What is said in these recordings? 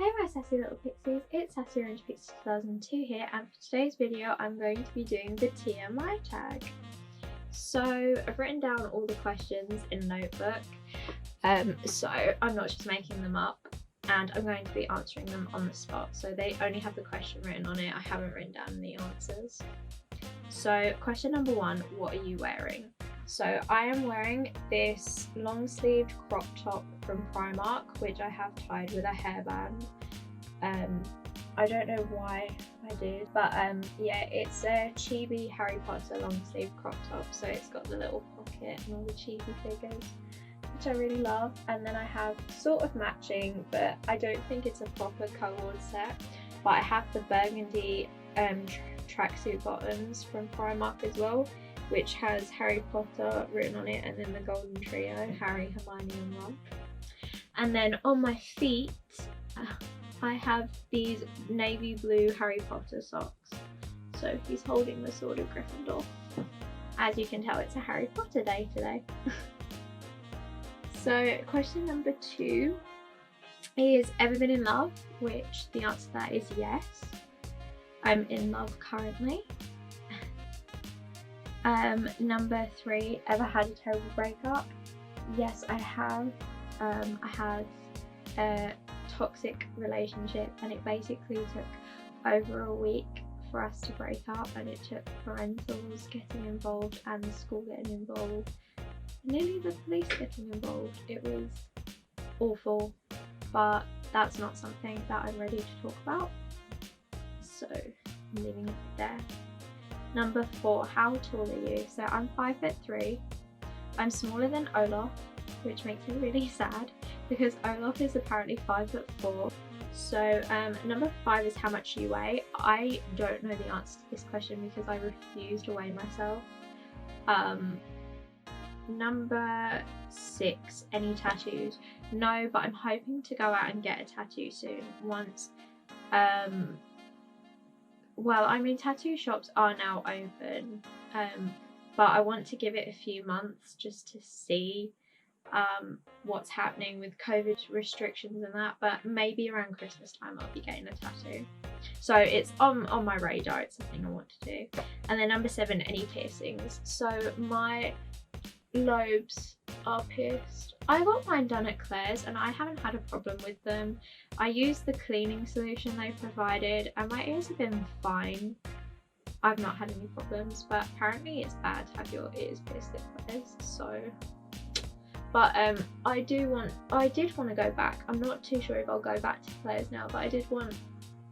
Hey my sassy little pixies, it's Sassy Orange Pixie 2002 here, and for today's video I'm going to be doing the TMI tag. So I've written down all the questions in a notebook, so I'm not just making them up, and I'm going to be answering them on the spot. So they only have the question written on it, I haven't written down the answers. So question number 1, what are you wearing? So I am wearing this long sleeved crop top from Primark, which I have tied with a hairband. I don't know why I did, but yeah, it's a chibi Harry Potter long sleeve crop top, so it's got the little pocket and all the chibi figures, which I really love. And then I have sort of matching, but I don't think it's a proper colored set, but I have the burgundy tracksuit bottoms from Primark as well, which has Harry Potter written on it, and then the golden trio, Harry, Hermione and Ron. And then on my feet I have these navy blue Harry Potter socks. So he's holding the Sword of Gryffindor. As you can tell, it's a Harry Potter day today. So question number 2 is, ever been in love? Which the answer to that is yes. I'm in love currently. Number 3, ever had a terrible breakup? Yes, I have. I had a toxic relationship, and it basically took over a week for us to break up, and it took parentals getting involved and the school getting involved, nearly the police getting involved. It was awful, but that's not something that I'm ready to talk about, so I'm leaving it there. Number 4, how tall are you? So I'm 5'3". I'm smaller than Olaf, which makes me really sad because Olaf is apparently 5'4". So number 5 is, how much do you weigh? I don't know the answer to this question because I refuse to weigh myself. Number 6, any tattoos? No, but I'm hoping to go out and get a tattoo soon once. Well, I mean, tattoo shops are now open, but I want to give it a few months just to see what's happening with COVID restrictions and that, but maybe around Christmas time I'll be getting a tattoo. So it's on my radar, it's something I want to do. And then number 7, any piercings? So my lobes are pierced. I got mine done at Claire's and I haven't had a problem with them. I used the cleaning solution they provided and my ears have been fine. I've not had any problems, but apparently it's bad to have your ears pierced at Claire's, so. But I did want to go back. I'm not too sure if I'll go back to Claire's now, but I did want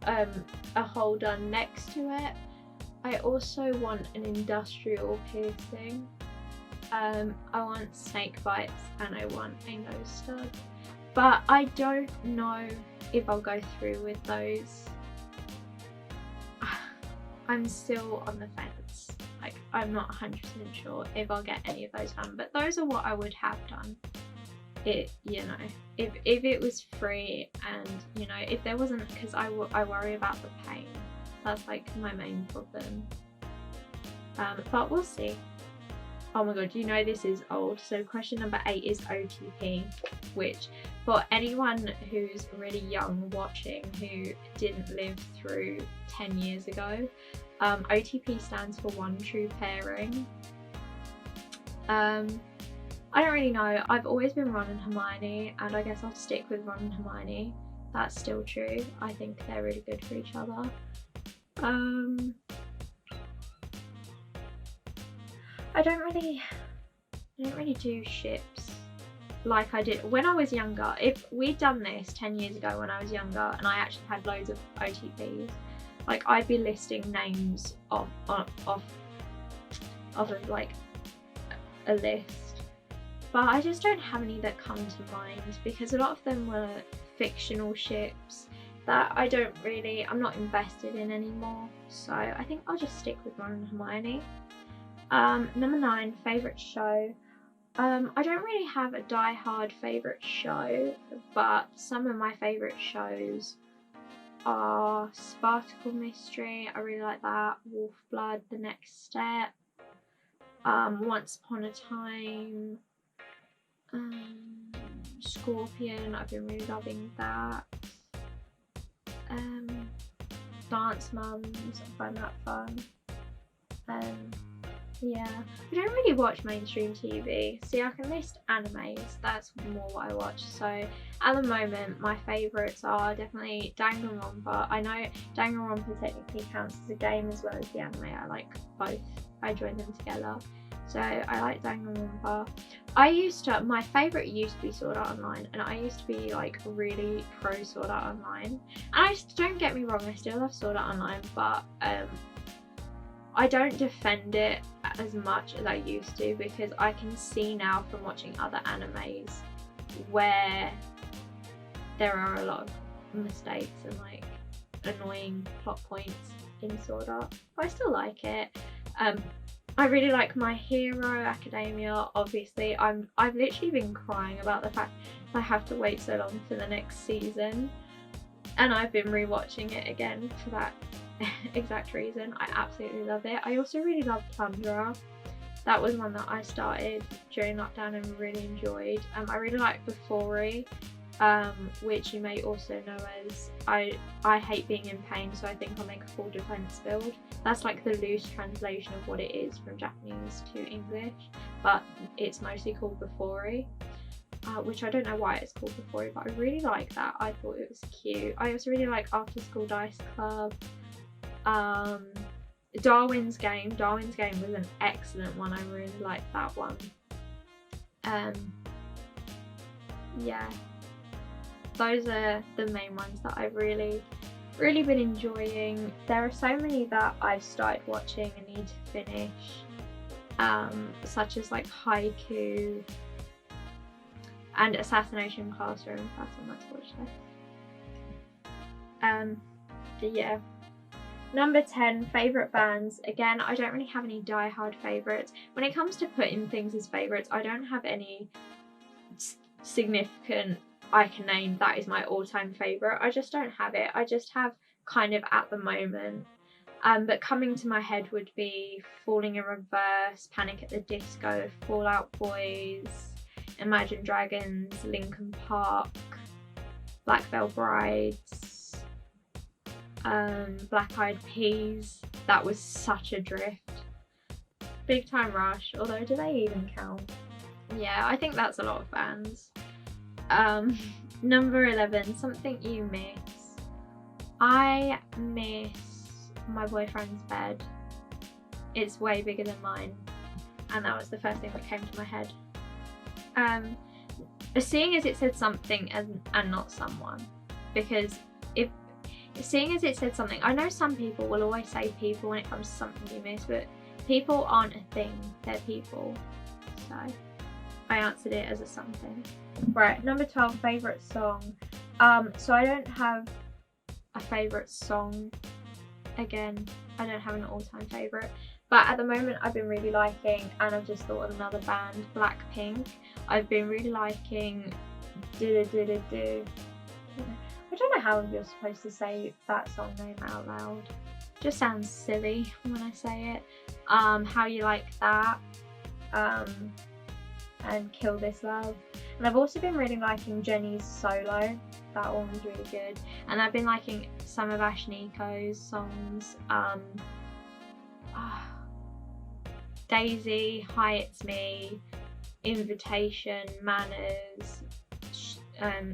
a hole done next to it. I also want an industrial piercing. I want snake bites and I want a nose stud, but I don't know if I'll go through with those. I'm still on the fence. Like, I'm not 100% sure if I'll get any of those done, but those are what I would have done. It, you know, if it was free, and you know, if there wasn't, because I worry about the pain. That's like my main problem. But we'll see. Oh my god, you know this is old. So question number 8 is OTP, which for anyone who's really young watching who didn't live through 10 years ago, OTP stands for one true pairing. I don't really know. I've always been Ron and Hermione, and I guess I'll stick with Ron and Hermione. That's still true. I think they're really good for each other. I don't really do ships like I did when I was younger. If we'd done this 10 years ago when I was younger and I actually had loads of OTPs, like I'd be listing names off of like a list, but I just don't have any that come to mind because a lot of them were fictional ships that I'm not invested in anymore, so I think I'll just stick with Ron and Hermione. Number 9, favourite show. I don't really have a die-hard favourite show, but some of my favourite shows are Spartacle Mystery, I really like that, Wolf Blood, The Next Step, Once Upon a Time, Scorpion, I've been really loving that. Dance Mums, I find that fun. Yeah, I don't really watch mainstream TV. See, I can list animes, that's more what I watch. So at the moment, my favourites are definitely Danganronpa. I know Danganronpa technically counts as a game as well as the anime. I like both. I join them together. So I like Danganronpa. My favourite used to be Sword Art Online, and I used to be like really pro Sword Art Online. And don't get me wrong, I still love Sword Art Online, but I don't defend it as much as I used to, because I can see now from watching other animes where there are a lot of mistakes and like annoying plot points in Sword Art, but I still like it. I really like My Hero Academia. Obviously, I've literally been crying about the fact I have to wait so long for the next season, and I've been rewatching it again for that exact reason. I absolutely love it. I also really love Plunderer. That was one that I started during lockdown and really enjoyed. I really like Before, which you may also know as I hate being in pain, so I think I'll make a full defense build. That's like the loose translation of what it is from Japanese to English, but it's mostly called Before, which I don't know why it's called Before, but I really like that. I thought it was cute. I also really like After School Dice Club. Darwin's Game was an excellent one. I really liked that one. Yeah, those are the main ones that I've really been enjoying. There are so many that I've started watching and need to finish, such as like Haiku and Assassination Classroom. That's on my watch list. But yeah. Number 10, favourite bands. Again, I don't really have any die-hard favourites. When it comes to putting things as favourites, I don't have any significant I can name that is my all-time favourite. I just don't have it. I just have kind of at the moment. But coming to my head would be Falling in Reverse, Panic at the Disco, Fall Out Boys, Imagine Dragons, Linkin Park, Black Veil Brides, Black Eyed Peas. That was such a drift. Big Time Rush, although do they even count? Yeah, I think that's a lot of bands. Number 11, Something You Miss. I miss My Boyfriend's Bed. It's way bigger than mine, and that was the first thing that came to my head. Seeing as it said something and not someone, because seeing as it said something, I know some people will always say people when it comes to Something You Miss, but people aren't a thing, they're people. So I answered it as a something. Right, number 12, favourite song. So I don't have a favourite song. Again, I don't have an all-time favourite. But at the moment I've been really liking, and I've just thought of another band, Blackpink. I've been really liking Do Do Do Do. I don't know how you're supposed to say that song name out loud. Just sounds silly when I say it. How You Like That, and Kill This Love. And I've also been really liking Jennie's Solo. That one was really good. And I've been liking some of Ashniko's songs. Daisy, Hi It's Me, Invitation, Manners,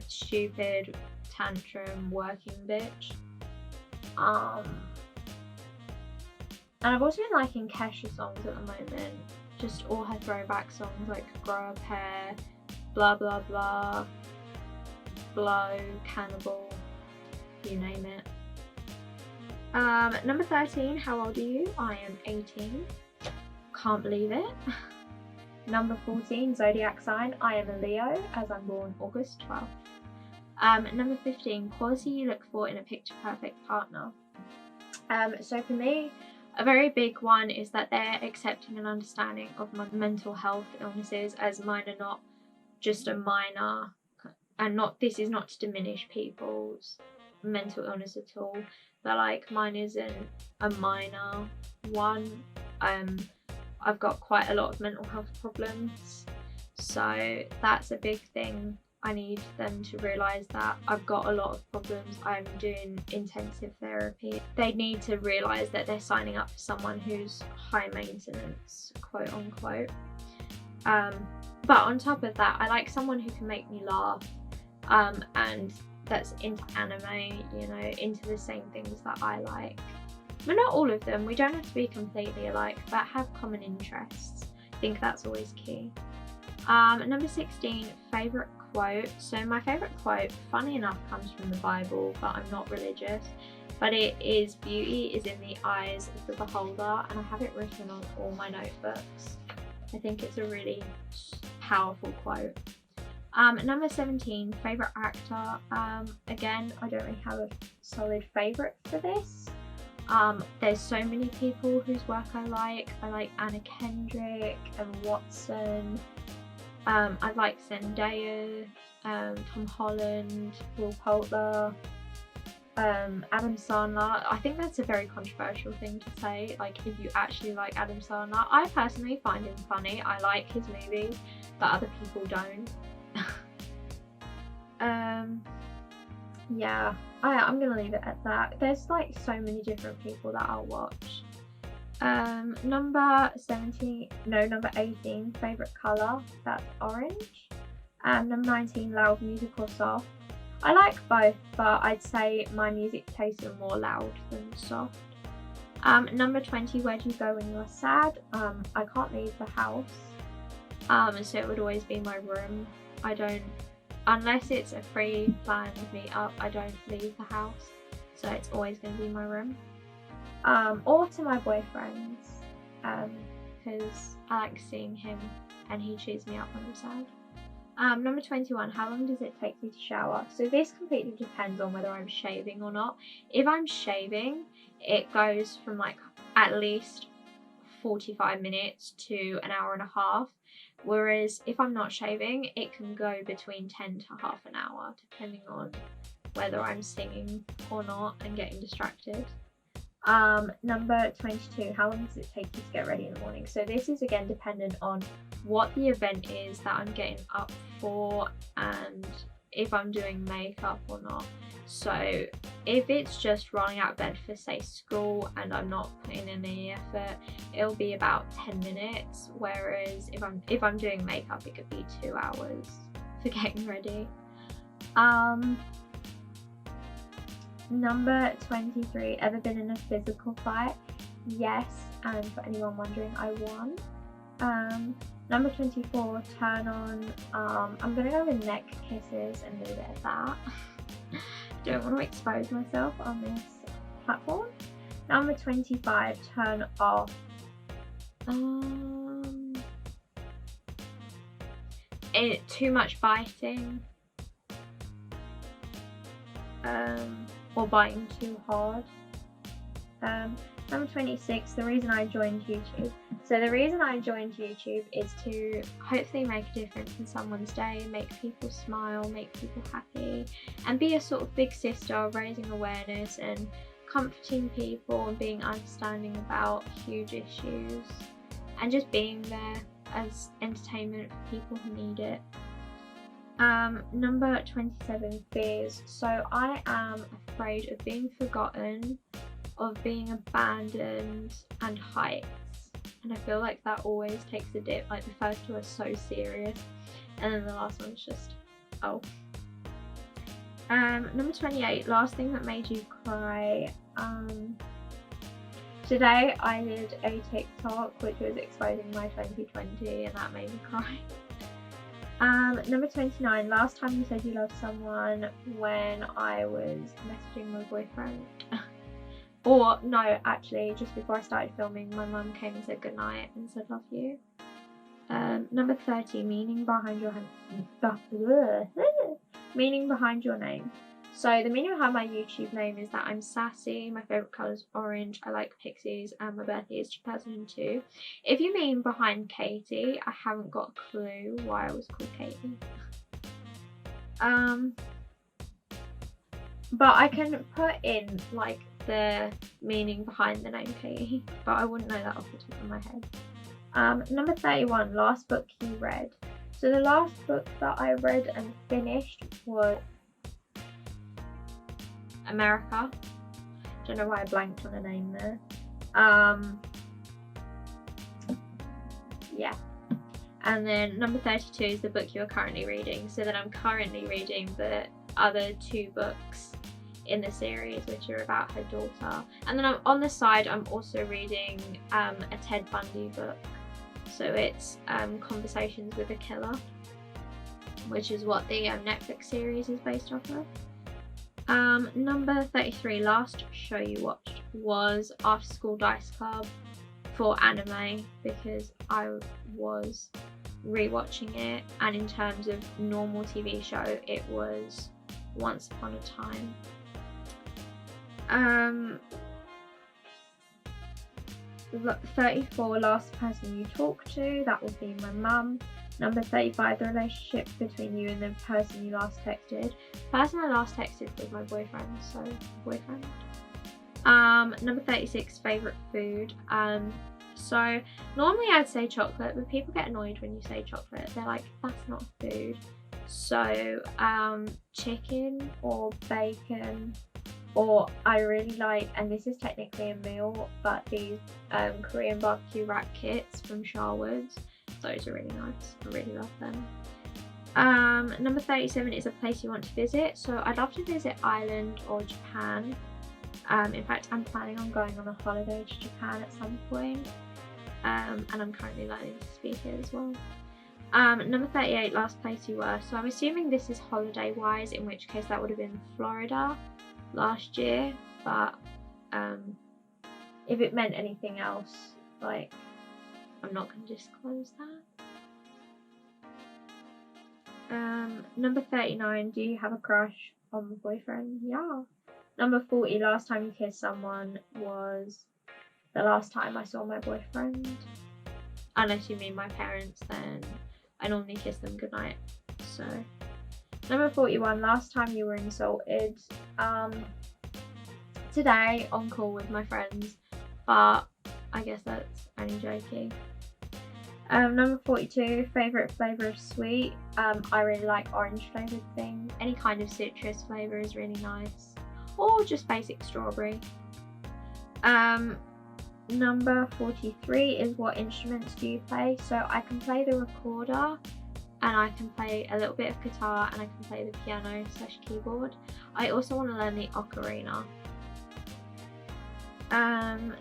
Stupid, Tantrum, Working Bitch. And I've also been liking Kesha songs at the moment. Just all her throwback songs like Grow Up Hair, Blah Blah Blah, Blow, Cannibal, you name it. Number 13, How Old Are You? I am 18. Can't believe it. Number 14, Zodiac Sign. I am a Leo, as I'm born August 12th. Number 15, Quality You Look For in a Picture Perfect Partner. So for me, a very big one is that they're accepting and understanding of my mental health illnesses, as mine are not just a minor, and this is not to diminish people's mental illness at all, but like mine isn't a minor one. I've got quite a lot of mental health problems, so that's a big thing I need them to realise that I've got a lot of problems. I'm doing intensive therapy. They need to realise that they're signing up for someone who's high maintenance, quote unquote. But on top of that, I like someone who can make me laugh, and that's into anime, you know, into the same things that I like. But not all of them, we don't have to be completely alike, but have common interests. I think that's always key. Number 16, favourite quote. So my favourite quote, funny enough, comes from the Bible, but I'm not religious. But it is, beauty is in the eyes of the beholder, and I have it written on all my notebooks. I think it's a really powerful quote. Number 17, favourite actor. Again, I don't really have a solid favourite for this. There's so many people whose work I like. I like Anna Kendrick, Emma Watson. I like Zendaya, Tom Holland, Will Poulter, Adam Sandler. I think that's a very controversial thing to say, like if you actually like Adam Sandler. I personally find him funny. I like his movies, but other people don't. Yeah, I'm gonna leave it at that. There's like so many different people that I'll watch. Number 18, favourite colour, that's orange. Number 19, loud music or soft. I like both, but I'd say my music tastes are more loud than soft. Number 20, where do you go when you're sad? I can't leave the house, so it would always be my room. I don't, unless it's a free planned meet-up, I don't leave the house, so it's always going to be my room. Or to my boyfriend's, because I like seeing him and he cheers me up when I'm sad. Number 21, how long does it take you to shower? So this completely depends on whether I'm shaving or not. If I'm shaving, it goes from like at least 45 minutes to an hour and a half. Whereas if I'm not shaving, it can go between 10 to half an hour, depending on whether I'm singing or not and getting distracted. Number 22, how long does it take you to get ready in the morning? So this is again dependent on what the event is that I'm getting up for and if I'm doing makeup or not. So if it's just running out of bed for say school and I'm not putting in any effort, it'll be about 10 minutes. Whereas if I'm doing makeup, it could be 2 hours for getting ready. Number 23, ever been in a physical fight? Yes, and for anyone wondering, I won. Number 24, turn on, I'm gonna go with neck kisses and leave it at that. Don't want to expose myself on this platform. Number 25, turn off. Too much biting. Or biting too hard. Number 26, the reason I joined YouTube. So the reason I joined YouTube is to hopefully make a difference in someone's day, make people smile, make people happy, and be a sort of big sister, raising awareness and comforting people and being understanding about huge issues and just being there as entertainment for people who need it. Number 27, fears. So I am afraid of being forgotten, of being abandoned, and heights. And I feel like that always takes a dip. Like the first two are so serious and then the last one's just, oh. Number 28, last thing that made you cry. Today I did a TikTok which was exposing my 2020 and that made me cry. Number 29, last time you said you loved someone. When I was messaging my boyfriend. Or no, actually just before I started filming, my mum came and said goodnight and said love you. Number 30, meaning behind your meaning behind your name. So the meaning behind my YouTube name is that I'm sassy, my favourite colour is orange, I like pixies, and my birthday is 2002. If you mean behind Katie, I haven't got a clue why I was called Katie. But I can put in like the meaning behind the name Katie, but I wouldn't know that off the top of my head. Number 31, last book you read. So the last book that I read and finished was America. Don't know why I blanked on a name there. Yeah. And then number 32 is the book you're currently reading. So then I'm currently reading the other 2 books in the series, which are about her daughter. And then on the side, I'm also reading a Ted Bundy book. So it's Conversations with a Killer, which is what the Netflix series is based off of. Number 33, last show you watched was After School Dice Club for anime, because I was rewatching it, and in terms of normal TV show, it was Once Upon a Time. 34, last person you talked to, that would be my mum. Number 35, the relationship between you and the person you last texted. The person I last texted was my boyfriend, so boyfriend. Number 36, favourite food. So normally I'd say chocolate, but people get annoyed when you say chocolate. They're like, that's not food. So chicken or bacon, or I really like, and this is technically a meal, but these Korean barbecue wrap kits from Sharwood's. Those are really nice. I really love them. Number 37 is a place you want to visit. So I'd love to visit Ireland or Japan. In fact, I'm planning on going on a holiday to Japan at some point. And I'm currently learning to speak it as well. Number 38, last place you were. So I'm assuming this is holiday wise, in which case that would have been Florida last year. But if it meant anything else, like, I'm not going to disclose that. Number 39, do you have a crush on my boyfriend? Yeah. Number 40, last time you kissed someone was the last time I saw my boyfriend. Unless you mean my parents, then I normally kiss them goodnight. So, number 41, last time you were insulted. Today, on call with my friends, but I guess that's only joking. Number 42, favourite flavour of sweet. I really like orange flavoured things. Any kind of citrus flavour is really nice. Or just basic strawberry. Number 43 is what instruments do you play? So I can play the recorder, and I can play a little bit of guitar, and I can play the piano / keyboard. I also want to learn the ocarina.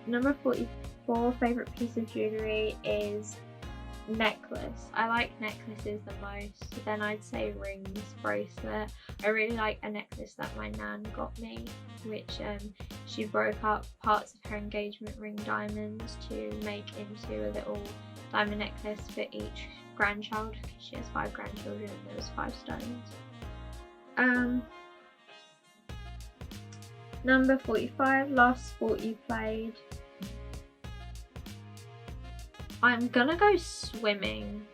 Number 44, favourite piece of jewellery is necklace. I like necklaces the most. Then I'd say rings, bracelet. I really like a necklace that my nan got me, which she broke up parts of her engagement ring diamonds to make into a little diamond necklace for each grandchild, because she has 5 grandchildren and there was 5 stones. Number 45, last sport you played. I'm gonna go swimming,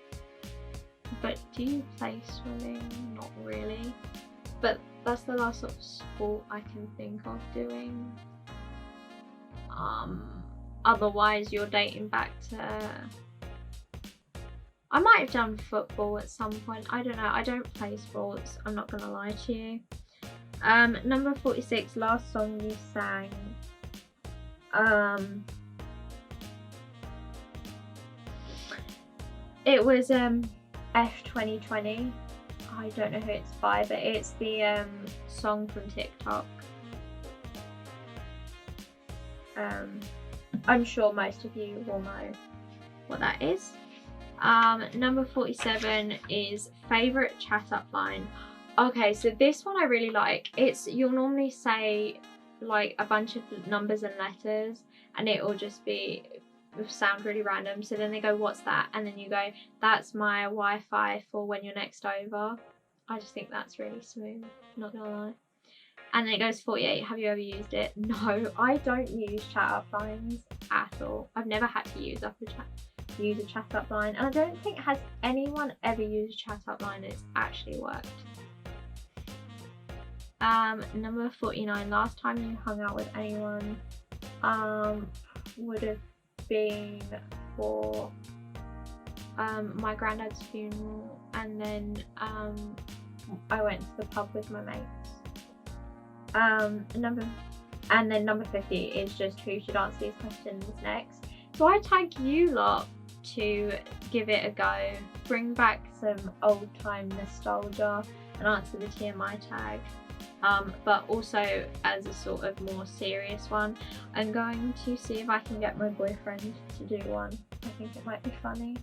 but do you play swimming? Not really, but that's the last sort of sport I can think of doing. Otherwise you're dating back to, I might have done football at some point. I don't know, I don't play sports, I'm not gonna lie to you. Number 46, last song you sang. It was F 2020. I don't know who it's by, but it's the song from TikTok. I'm sure most of you will know what that is. Number 47 is favourite chat up line. Okay, so this one I really like. You'll normally say like a bunch of numbers and letters, and it will just be sound really random. So then they go, what's that? And then you go, that's my Wi-Fi for when you're next over. I just think that's really smooth, not gonna lie. And then it goes 48, have you ever used it? No, I don't use chat up lines at all. I've never had to use a chat up line, and I don't think has anyone ever used a chat up line and it's actually worked. Number 49, last time you hung out with anyone would have been for my granddad's funeral, and then I went to the pub with my mates. Number 50 is just who should answer these questions next. So I tag you lot to give it a go, bring back some old time nostalgia and answer the TMI tag. But also as a sort of more serious one, I'm going to see if I can get my boyfriend to do one. I think it might be funny.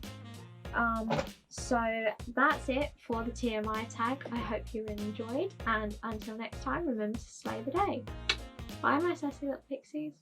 So that's it for the TMI tag. I hope you enjoyed, and until next time, remember to slay the day. Bye my sassy little pixies.